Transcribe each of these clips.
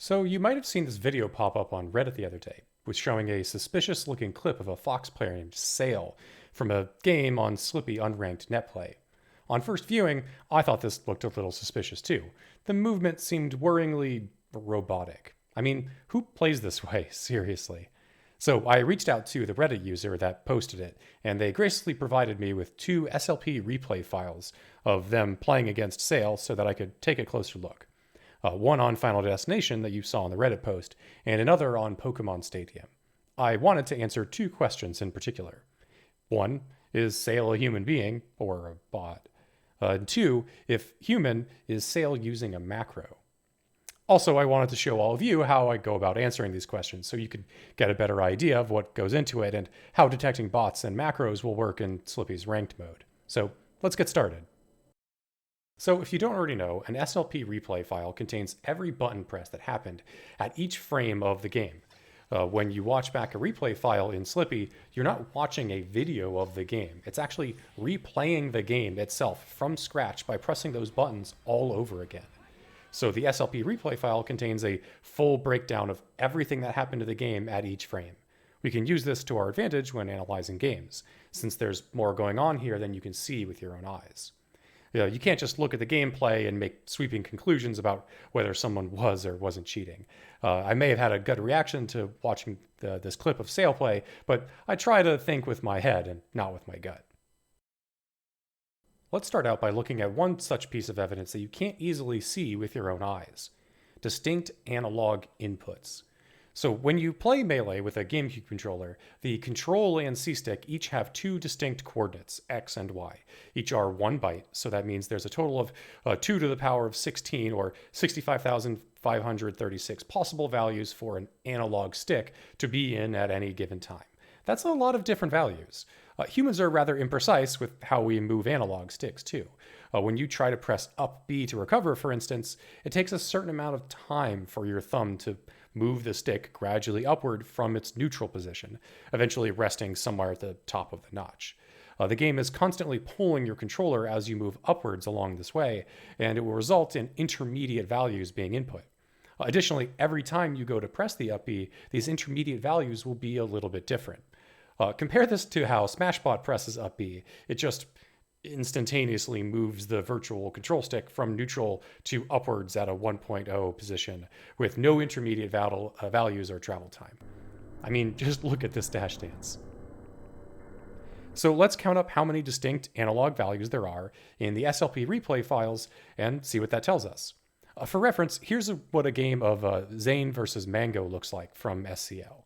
So you might have seen this video pop up on Reddit the other day, was showing a suspicious looking clip of a Fox player named Sail from a game on Slippy unranked netplay. On first viewing, I thought this looked a little suspicious too. The movement seemed worryingly robotic. I mean, who plays this way, seriously? So I reached out to the Reddit user that posted it, and they graciously provided me with two SLP replay files of them playing against Sail so that I could take a closer look. One on Final Destination that you saw in the Reddit post, and another on Pokemon Stadium. I wanted to answer two questions in particular. One, is Sail a human being or a bot? And two, if human, is Sail using a macro? Also, I wanted to show all of you how I go about answering these questions so you could get a better idea of what goes into it and how detecting bots and macros will work in Slippy's ranked mode. So let's get started. So if you don't already know, an SLP replay file contains every button press that happened at each frame of the game. When you watch back a replay file in Slippy, you're not watching a video of the game. It's actually replaying the game itself from scratch by pressing those buttons all over again. So the SLP replay file contains a full breakdown of everything that happened to the game at each frame. We can use this to our advantage when analyzing games, since there's more going on here than you can see with your own eyes. You can't just look at the gameplay and make sweeping conclusions about whether someone was or wasn't cheating. I may have had a gut reaction to watching this clip of Sail play, but I try to think with my head and not with my gut. Let's start out by looking at one such piece of evidence that you can't easily see with your own eyes: distinct analog inputs. So when you play Melee with a GameCube controller, the Control and C-Stick each have two distinct coordinates, X and Y. Each are 1 byte, so that means there's a total of 2 to the power of 16, or 65,536 possible values for an analog stick to be in at any given time. That's a lot of different values. Humans are rather imprecise with how we move analog sticks too. When you try to press up B to recover, for instance, it takes a certain amount of time for your thumb to move the stick gradually upward from its neutral position, eventually resting somewhere at the top of the notch. The game is constantly pulling your controller as you move upwards along this way, and it will result in intermediate values being input. Additionally, every time you go to press the up B, these intermediate values will be a little bit different. Compare this to how SmashBot presses up B. It just instantaneously moves the virtual control stick from neutral to upwards at a 1.0 position with no intermediate values or travel time. I mean, just look at this dash dance. So let's count up how many distinct analog values there are in the SLP replay files and see what that tells us. For reference, here's what a game of Zane versus Mango looks like from SCL.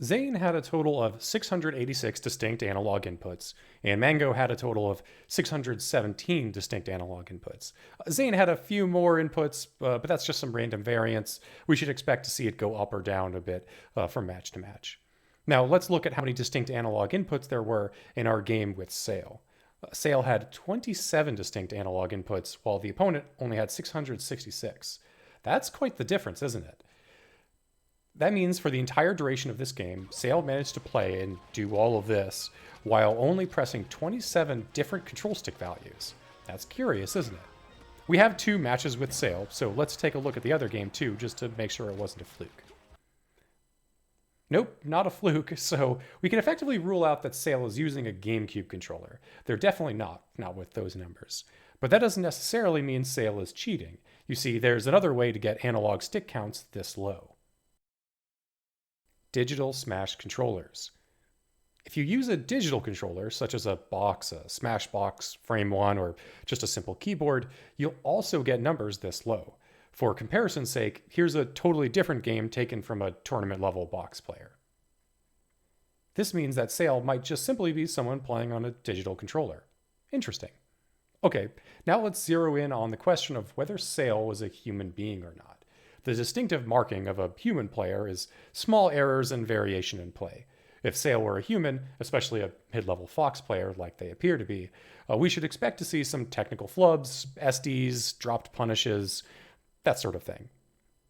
Zane had a total of 686 distinct analog inputs, and Mango had a total of 617 distinct analog inputs. Zane had a few more inputs, but that's just some random variance. We should expect to see it go up or down a bit from match to match. Now let's look at how many distinct analog inputs there were in our game with Sail. Sail had 27 distinct analog inputs, while the opponent only had 666. That's quite the difference, isn't it? That means for the entire duration of this game, Sail managed to play and do all of this while only pressing 27 different control stick values. That's curious, isn't it? We have 2 matches with Sail, so let's take a look at the other game too, just to make sure it wasn't a fluke. Nope, not a fluke, so we can effectively rule out that Sail is using a GameCube controller. They're definitely not with those numbers. But that doesn't necessarily mean Sail is cheating. You see, there's another way to get analog stick counts this low. Digital Smash controllers. If you use a digital controller, such as a box, a Smash box, Frame 1, or just a simple keyboard, you'll also get numbers this low. For comparison's sake, here's a totally different game taken from a tournament-level box player. This means that Sail might just simply be someone playing on a digital controller. Interesting. Okay, now let's zero in on the question of whether Sail was a human being or not. The distinctive marking of a human player is small errors and variation in play. If Sail were a human, especially a mid-level Fox player like they appear to be, we should expect to see some technical flubs, SDs, dropped punishes, that sort of thing.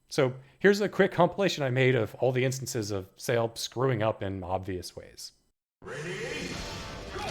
So here's a quick compilation I made of all the instances of Sail screwing up in obvious ways. Ready? Go!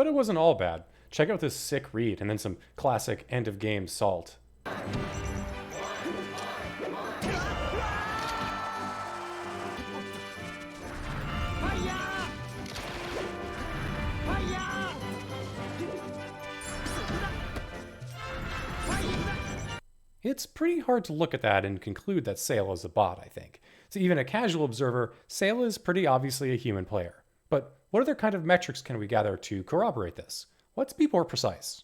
But it wasn't all bad. Check out this sick read and then some classic end-of-game salt. It's pretty hard to look at that and conclude that Sail is a bot, I think. So even a casual observer, Sail is pretty obviously a human player. But what other kind of metrics can we gather to corroborate this? Let's be more precise.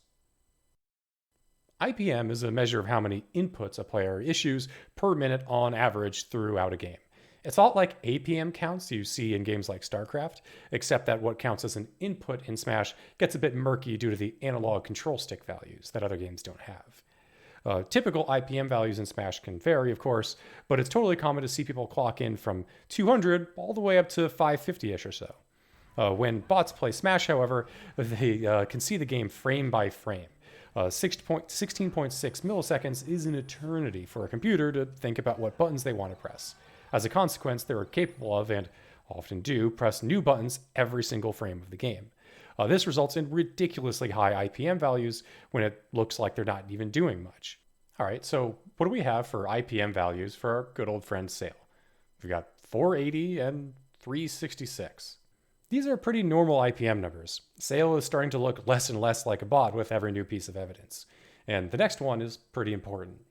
IPM is a measure of how many inputs a player issues per minute on average throughout a game. It's a lot like APM counts you see in games like StarCraft, except that what counts as an input in Smash gets a bit murky due to the analog control stick values that other games don't have. Typical IPM values in Smash can vary, of course, but it's totally common to see people clock in from 200 all the way up to 550-ish or so. When bots play Smash, however, they can see the game frame by frame. 16.6 milliseconds is an eternity for a computer to think about what buttons they want to press. As a consequence, they're capable of, and often do, press new buttons every single frame of the game. This results in ridiculously high IPM values when it looks like they're not even doing much. All right, so what do we have for IPM values for our good old friend Sail? We've got 480 and 366. These are pretty normal IPM numbers. Sail is starting to look less and less like a bot with every new piece of evidence. And the next one is pretty important.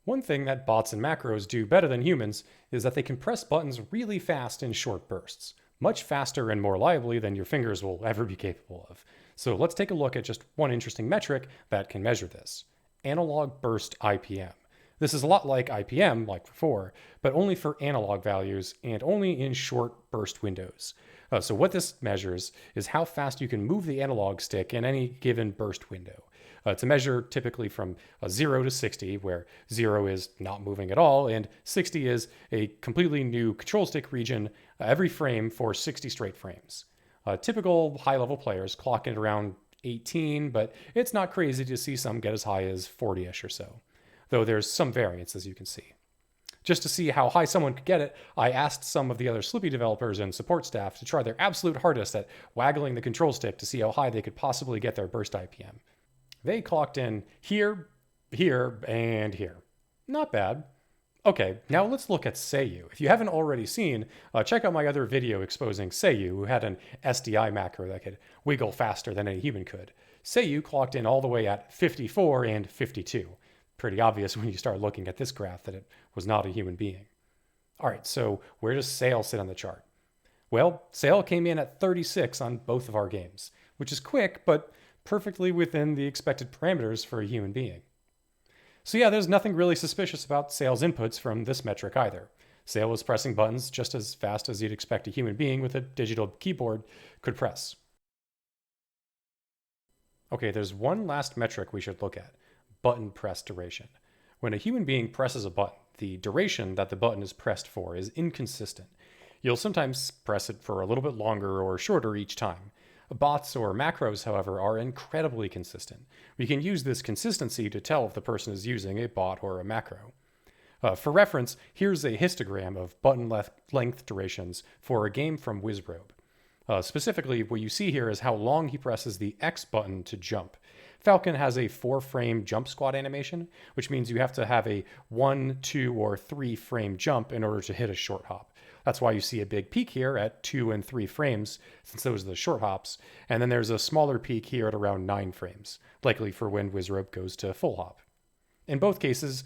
One thing that bots and macros do better than humans is that they can press buttons really fast in short bursts, much faster and more reliably than your fingers will ever be capable of. So let's take a look at just one interesting metric that can measure this: analog burst IPM. This is a lot like IPM, like before, but only for analog values and only in short burst windows. So what this measures is how fast you can move the analog stick in any given burst window. It's a measure typically from 0 to 60, where 0 is not moving at all, and 60 is a completely new control stick region every frame for 60 straight frames. Typical high-level players clock in around 18, but it's not crazy to see some get as high as 40-ish or so, though there's some variance, as you can see. Just to see how high someone could get it, I asked some of the other SLP developers and support staff to try their absolute hardest at waggling the control stick to see how high they could possibly get their burst IPM. They clocked in here, here, and here. Not bad. Okay, now let's look at Seiyu. If you haven't already seen, check out my other video exposing Seiyu, who had an SDI macro that could wiggle faster than any human could. Seiyu clocked in all the way at 54 and 52. Pretty obvious when you start looking at this graph that it was not a human being. All right, so where does Sail sit on the chart? Well, Sail came in at 36 on both of our games, which is quick, but perfectly within the expected parameters for a human being. So yeah, there's nothing really suspicious about Sail's inputs from this metric either. Sail was pressing buttons just as fast as you'd expect a human being with a digital keyboard could press. Okay, there's one last metric we should look at: button press duration. When a human being presses a button, the duration that the button is pressed for is inconsistent. You'll sometimes press it for a little bit longer or shorter each time. Bots or macros, however, are incredibly consistent. We can use this consistency to tell if the person is using a bot or a macro. For reference, here's a histogram of button length durations for a game from Wizrobe. Specifically, what you see here is how long he presses the X button to jump. Falcon has a 4-frame jump squat animation, which means you have to have a 1, 2, or 3 frame jump in order to hit a short hop. That's why you see a big peak here at 2 and 3 frames, since those are the short hops, and then there's a smaller peak here at around 9 frames, likely for when Wizrobe goes to full hop. In both cases,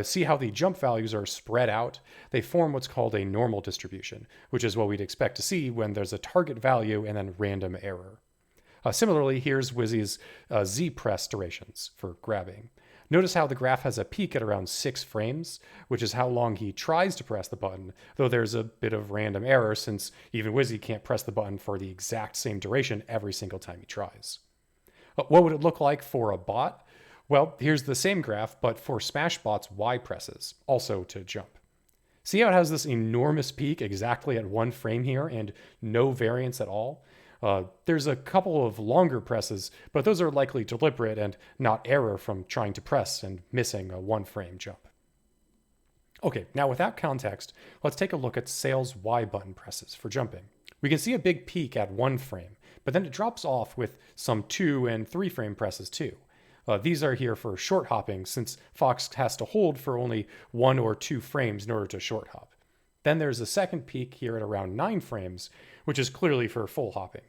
see how the jump values are spread out? They form what's called a normal distribution, which is what we'd expect to see when there's a target value and then random error. Similarly, here's Wizzy's Z press durations for grabbing. Notice how the graph has a peak at around 6 frames, which is how long he tries to press the button, though there's a bit of random error since even Wizzy can't press the button for the exact same duration every single time he tries. What would it look like for a bot? Well, here's the same graph, but for Smashbot's Y presses, also to jump. See how it has this enormous peak exactly at 1 frame here and no variance at all? There's a couple of longer presses, but those are likely deliberate and not error from trying to press and missing a 1-frame jump. Okay, now with that context, let's take a look at Sail's Y button presses for jumping. We can see a big peak at 1 frame, but then it drops off with some 2 and 3 frame presses too. These are here for short hopping, since Fox has to hold for only 1 or 2 frames in order to short hop. Then there's a second peak here at around 9 frames, which is clearly for full hopping.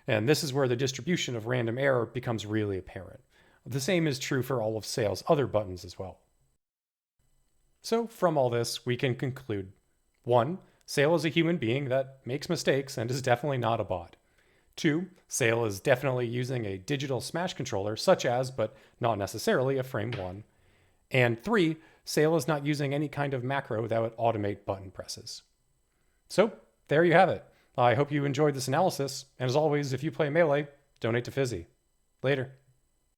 And this is where the distribution of random error becomes really apparent. The same is true for all of Sail's other buttons as well. So from all this, we can conclude: 1. Sail is a human being that makes mistakes and is definitely not a bot. 2. Sail is definitely using a digital Smash controller, such as, but not necessarily, a Frame 1. And 3. Sail is not using any kind of macro that would automate button presses. So, there you have it. I hope you enjoyed this analysis, and as always, if you play Melee, donate to Fizzy. Later.